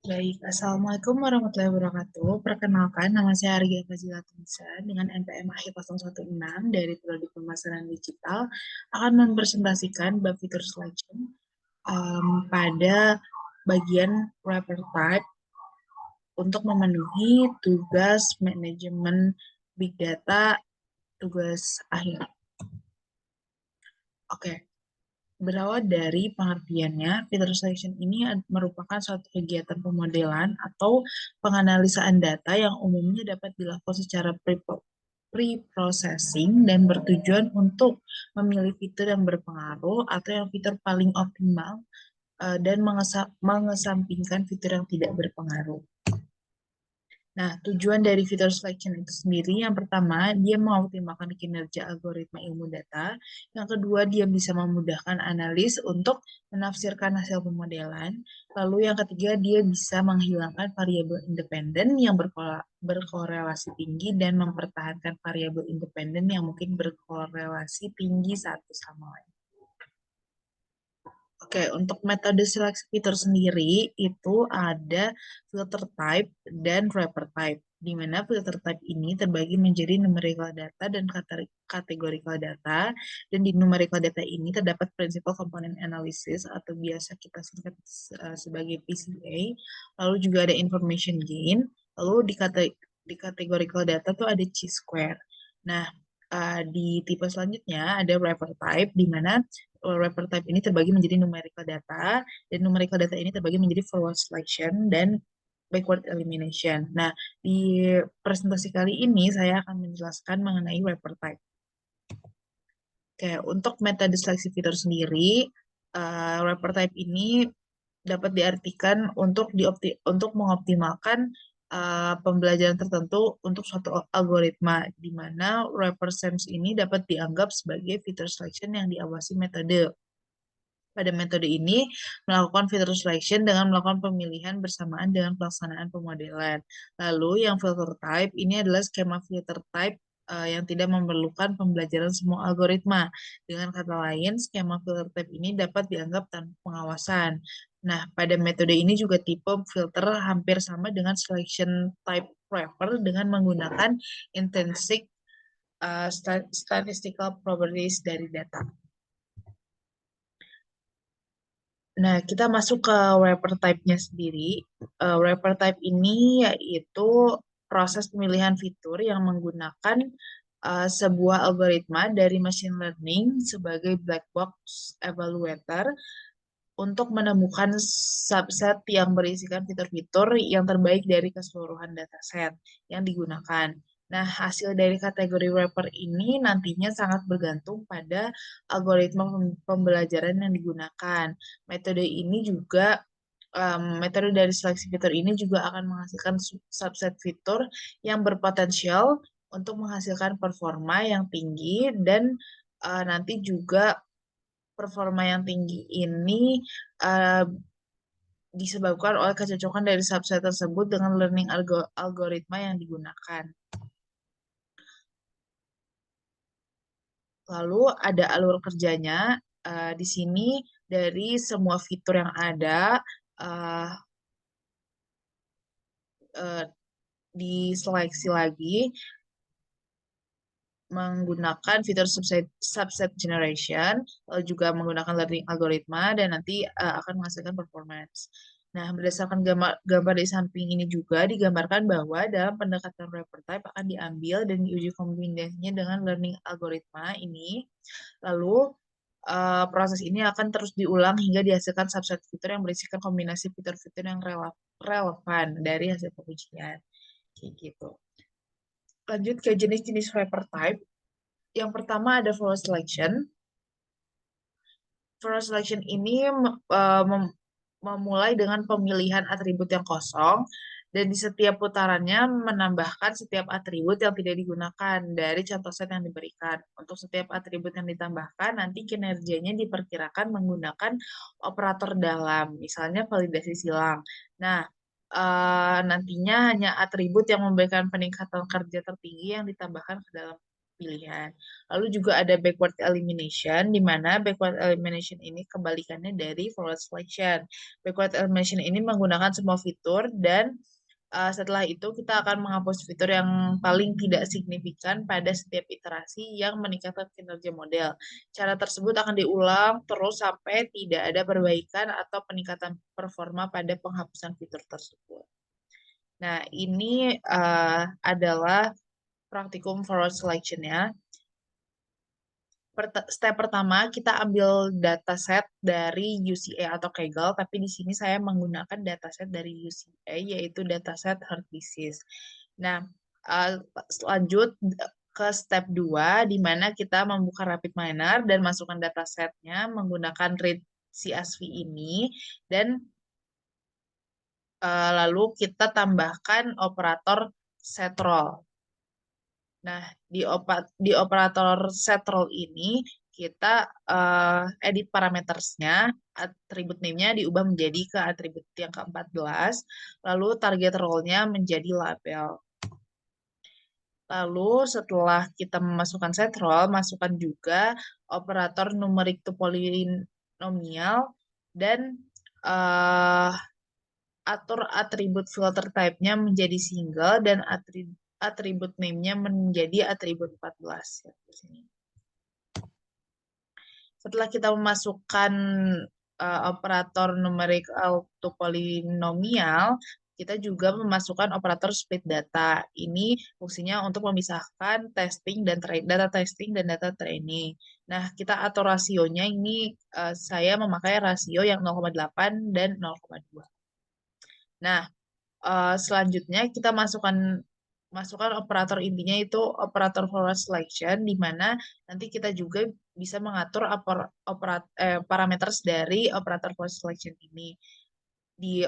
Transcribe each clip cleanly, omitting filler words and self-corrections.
Baik, Assalamualaikum warahmatullahi wabarakatuh. Perkenalkan, nama saya Argia Fazila Tunisa dengan NPM Akhir 016 dari Prodi Pemasaran Digital akan mempresentasikan bab fitur selection pada bagian wrapper type untuk memenuhi tugas manajemen Big Data tugas akhir. Oke. Berawal dari pengertiannya, fitur selection ini merupakan suatu kegiatan pemodelan atau penganalisaan data yang umumnya dapat dilakukan secara pre-processing dan bertujuan untuk memilih fitur yang berpengaruh atau yang fitur paling optimal dan mengesampingkan fitur yang tidak berpengaruh. Nah, tujuan dari fitur selection itu sendiri, yang pertama, dia mengoptimalkan kinerja algoritma ilmu data. Yang kedua, dia bisa memudahkan analis untuk menafsirkan hasil pemodelan. Lalu yang ketiga, dia bisa menghilangkan variabel independen yang berkorelasi tinggi dan mempertahankan variabel independen yang mungkin berkorelasi tinggi satu sama lain. Oke, untuk metode seleksi fitur sendiri itu ada filter type dan wrapper type, di mana filter type ini terbagi menjadi numerical data dan categorical data, dan di numerical data ini terdapat principal component analysis atau biasa kita singkat sebagai PCA, lalu juga ada information gain, lalu di categorical data tuh ada chi-square. Nah, di tipe selanjutnya ada wrapper type, di mana wrapper type ini terbagi menjadi numerical data, dan numerical data ini terbagi menjadi forward selection dan backward elimination. Nah, di presentasi kali ini saya akan menjelaskan mengenai wrapper type. Oke, untuk metode seleksi fitur sendiri, wrapper type ini dapat diartikan untuk mengoptimalkan pembelajaran tertentu untuk suatu algoritma, di mana wrapper sense ini dapat dianggap sebagai fitur selection yang diawasi metode. Pada metode ini, melakukan filter selection dengan melakukan pemilihan bersamaan dengan pelaksanaan pemodelan. Lalu yang filter type ini adalah skema filter type yang tidak memerlukan pembelajaran semua algoritma. Dengan kata lain, skema filter type ini dapat dianggap tanpa pengawasan. Nah, pada metode ini juga tipe filter hampir sama dengan selection type wrapper dengan menggunakan intrinsic statistical properties dari data. Nah, kita masuk ke wrapper type-nya sendiri. Wrapper type ini yaitu proses pemilihan fitur yang menggunakan sebuah algoritma dari machine learning sebagai black box evaluator untuk menemukan subset yang berisikan fitur-fitur yang terbaik dari keseluruhan dataset yang digunakan. Nah, hasil dari kategori wrapper ini nantinya sangat bergantung pada algoritma pembelajaran yang digunakan. Metode dari seleksi fitur ini juga akan menghasilkan subset fitur yang berpotensial untuk menghasilkan performa yang tinggi, dan nanti juga performa yang tinggi ini uh, disebabkan oleh kecocokan dari subset tersebut dengan learning algoritma yang digunakan. Lalu ada alur kerjanya. Di sini dari semua fitur yang ada uh, uh, diseleksi lagi menggunakan fitur subset generation, lalu juga menggunakan learning algoritma, dan nanti akan menghasilkan performance. Nah, berdasarkan gambar di samping ini juga digambarkan bahwa dalam pendekatan wrapper type akan diambil dan diuji kombinasinya dengan learning algoritma ini. Lalu proses ini akan terus diulang hingga dihasilkan subset fitur yang berisikan kombinasi fitur-fitur yang relevan dari hasil pengujian. Kayak gitu. Lanjut ke jenis-jenis wrapper type. Yang pertama ada forward selection. Forward selection ini memulai dengan pemilihan atribut yang kosong, dan di setiap putarannya menambahkan setiap atribut yang tidak digunakan dari contoh set yang diberikan. Untuk setiap atribut yang ditambahkan, nanti kinerjanya diperkirakan menggunakan operator dalam, misalnya validasi silang. Nah, nantinya hanya atribut yang memberikan peningkatan kerja tertinggi yang ditambahkan ke dalam pilihan. Lalu juga ada backward elimination, di mana backward elimination ini kebalikannya dari forward selection. Backward elimination ini menggunakan semua fitur dan setelah itu kita akan menghapus fitur yang paling tidak signifikan pada setiap iterasi yang meningkatkan kinerja model. Cara tersebut akan diulang terus sampai tidak ada perbaikan atau peningkatan performa pada penghapusan fitur tersebut. Nah, ini adalah praktikum forward selection-nya. Step pertama, kita ambil dataset dari UCA atau Kaggle, tapi di sini saya menggunakan dataset dari UCA, yaitu dataset heart disease. Nah, lanjut ke step 2, di mana kita membuka Rapid Miner dan masukkan datasetnya menggunakan read CSV ini, dan lalu kita tambahkan operator setrol. Nah, di operator setrol ini kita edit parametersnya, atribut name-nya diubah menjadi ke atribut yang ke-14, lalu target role-nya menjadi label. Lalu setelah kita memasukkan setrol, masukkan juga operator numerik to polinomial dan atur atribut filter type-nya menjadi single dan atribut name-nya menjadi atribut 14. Ya, di sini. Setelah kita memasukkan operator numerik to polinomial, kita juga memasukkan operator split data. Ini fungsinya untuk memisahkan testing dan data testing dan data training. Nah, kita atur rasionya ini saya memakai rasio yang 0,8 dan 0,2. Nah, selanjutnya kita masukkan operator intinya itu operator forward selection, di mana nanti kita juga bisa mengatur parameters dari operator forward selection ini. Di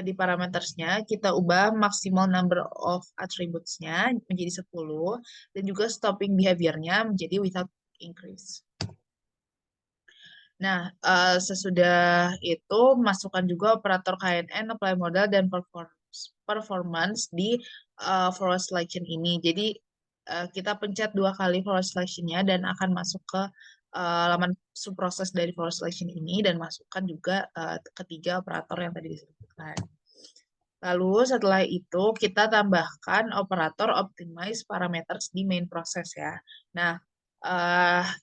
di parametersnya kita ubah maximal number of attributes-nya menjadi 10 dan juga stopping behavior-nya menjadi without increase. Nah, sesudah itu masukkan juga operator KNN, apply model, dan performance di forward selection ini. Jadi, kita pencet 2 kali forward selection-nya dan akan masuk ke halaman subproses dari forward selection ini dan masukkan juga ketiga operator yang tadi disebutkan. Lalu setelah itu kita tambahkan operator optimize parameters di main process ya. Nah,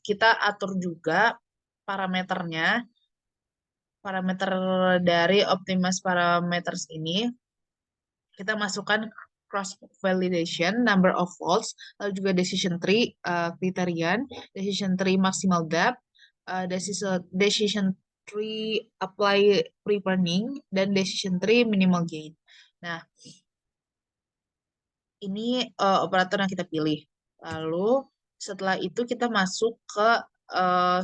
kita atur juga parameternya, parameter dari optimize parameters ini, kita masukkan cross validation, number of faults, lalu juga decision tree criterion, decision tree maximal depth, decision tree apply pre-pruning, dan decision tree minimal gain. Nah, ini operator yang kita pilih. Lalu setelah itu kita masuk ke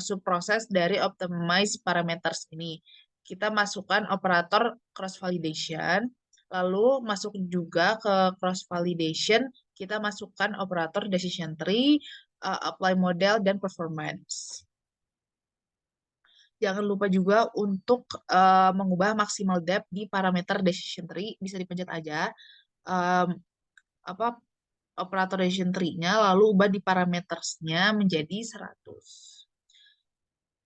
subproses dari optimize parameters ini. Kita masukkan operator cross validation, lalu masuk juga ke cross validation, kita masukkan operator decision tree, apply model, dan performance. Jangan lupa juga untuk mengubah maximal depth di parameter decision tree, bisa dipencet aja. Operator decision tree-nya, lalu ubah di parametersnya menjadi 100.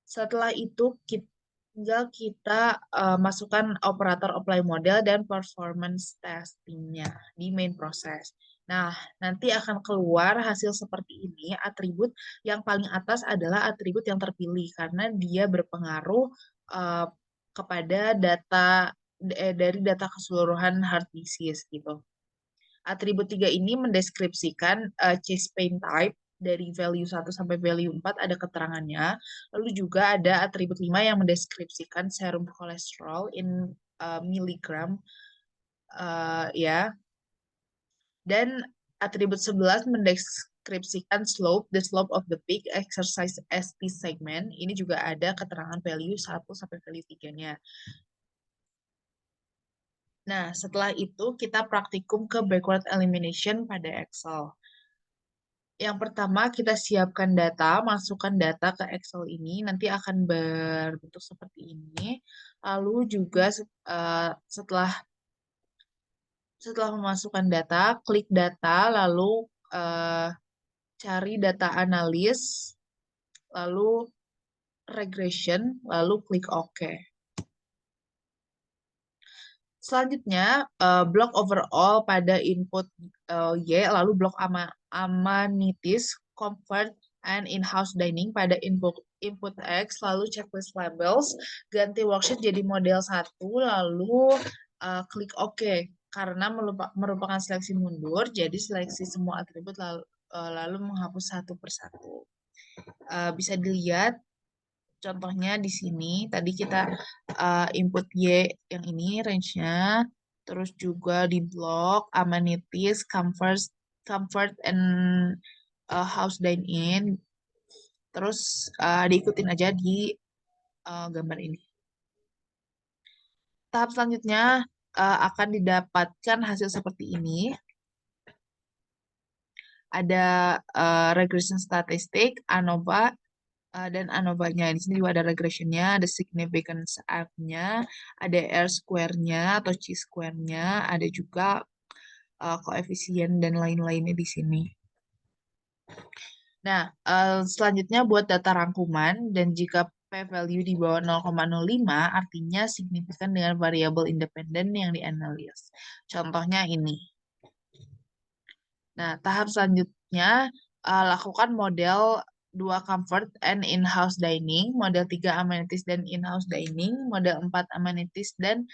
Setelah itu tinggal kita masukkan operator apply model dan performance testing-nya di main process. Nah, nanti akan keluar hasil seperti ini. Atribut yang paling atas adalah atribut yang terpilih karena dia berpengaruh kepada data dari data keseluruhan heart disease gitu. Atribut 3 ini mendeskripsikan chest pain type dari value 1 sampai value 4 ada keterangannya. Lalu juga ada atribut 5 yang mendeskripsikan serum kolesterol in miligram ya. Dan atribut 11 mendeskripsikan slope, the slope of the peak exercise ST segment. Ini juga ada keterangan value 1 sampai value 3-nya. Nah, setelah itu kita praktikum ke backward elimination pada Excel. Yang pertama kita siapkan data, masukkan data ke Excel ini, nanti akan berbentuk seperti ini. Lalu juga setelah memasukkan data, klik data, lalu cari data analis, lalu regression, lalu klik OK. Selanjutnya, blok overall pada input Y, lalu blok amenities, comfort, and in-house dining pada input X, lalu checklist labels, ganti worksheet jadi model 1, lalu klik OK. Karena merupakan seleksi mundur, jadi seleksi semua atribut lalu menghapus satu persatu. Bisa dilihat contohnya di sini, tadi kita input Y yang ini range-nya, terus juga di blok amenities, comfort and house dine-in, terus diikutin aja di gambar ini. Tahap selanjutnya akan didapatkan hasil seperti ini. Ada regression statistik, ANOVA, dan ANOVA-nya. Di sini juga ada regression-nya, ada significance F-nya, ada R-square-nya atau chi-square-nya, ada juga koefisien dan lain-lainnya di sini. Nah, selanjutnya buat data rangkuman, dan jika p-value di bawah 0,05, artinya signifikan dengan variabel independen yang dianalisis. Contohnya ini. Nah, tahap selanjutnya lakukan model 2 comfort and in-house dining, model 3 amenities dan in-house dining, model 4 amenities dan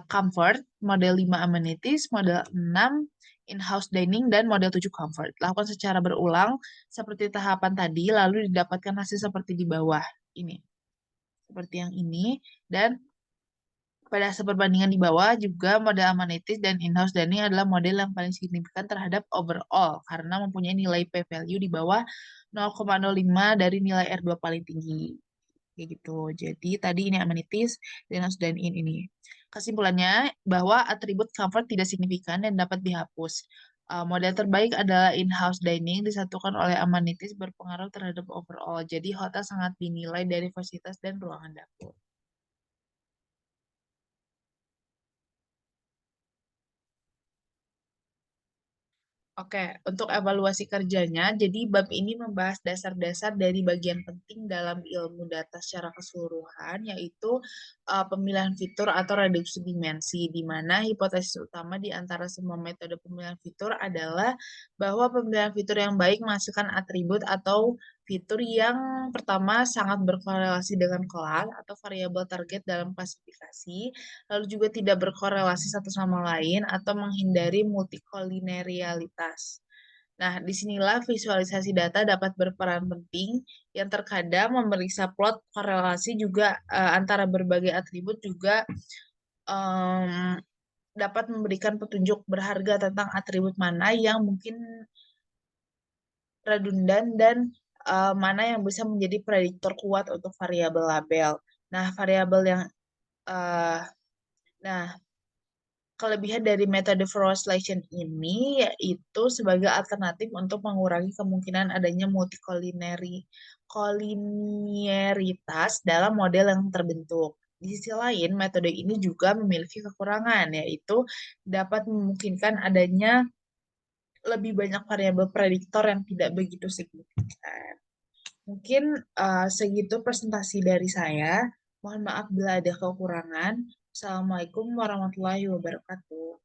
comfort, model 5 amenities, model 6 in-house dining, dan model 7 comfort. Lakukan secara berulang seperti tahapan tadi, lalu didapatkan hasil seperti di bawah ini. Seperti yang ini, dan pada hasil perbandingan di bawah juga model amenities dan in-house dining adalah model yang paling signifikan terhadap overall karena mempunyai nilai p-value di bawah 0,05 dari nilai R2 paling tinggi. Kayak gitu. Jadi tadi ini amenities dan in-house dine-in ini. Kesimpulannya bahwa atribut comfort tidak signifikan dan dapat dihapus. Model terbaik adalah in-house dining disatukan oleh amenities berpengaruh terhadap overall. Jadi hotel sangat dinilai dari fasilitas dan ruangan dapur. Oke, untuk evaluasi kerjanya, jadi bab ini membahas dasar-dasar dari bagian penting dalam ilmu data secara keseluruhan, yaitu pemilihan fitur atau reduksi dimensi, di mana hipotesis utama di antara semua metode pemilihan fitur adalah bahwa pemilihan fitur yang baik menghasilkan atribut atau fitur yang pertama sangat berkorelasi dengan kelas atau variabel target dalam klasifikasi, lalu juga tidak berkorelasi satu sama lain atau menghindari multikolinearialitas. Nah, disinilah visualisasi data dapat berperan penting yang terkadang memeriksa plot korelasi juga antara berbagai atribut juga dapat memberikan petunjuk berharga tentang atribut mana yang mungkin redundan dan mana yang bisa menjadi prediktor kuat untuk variabel label. Nah, variabel yang nah kelebihan dari metode forward selection ini yaitu sebagai alternatif untuk mengurangi kemungkinan adanya multikolinearitas dalam model yang terbentuk. Di sisi lain, metode ini juga memiliki kekurangan, yaitu dapat memungkinkan adanya lebih banyak variabel prediktor yang tidak begitu signifikan. Mungkin segitu presentasi dari saya. Mohon maaf bila ada kekurangan. Assalamualaikum warahmatullahi wabarakatuh.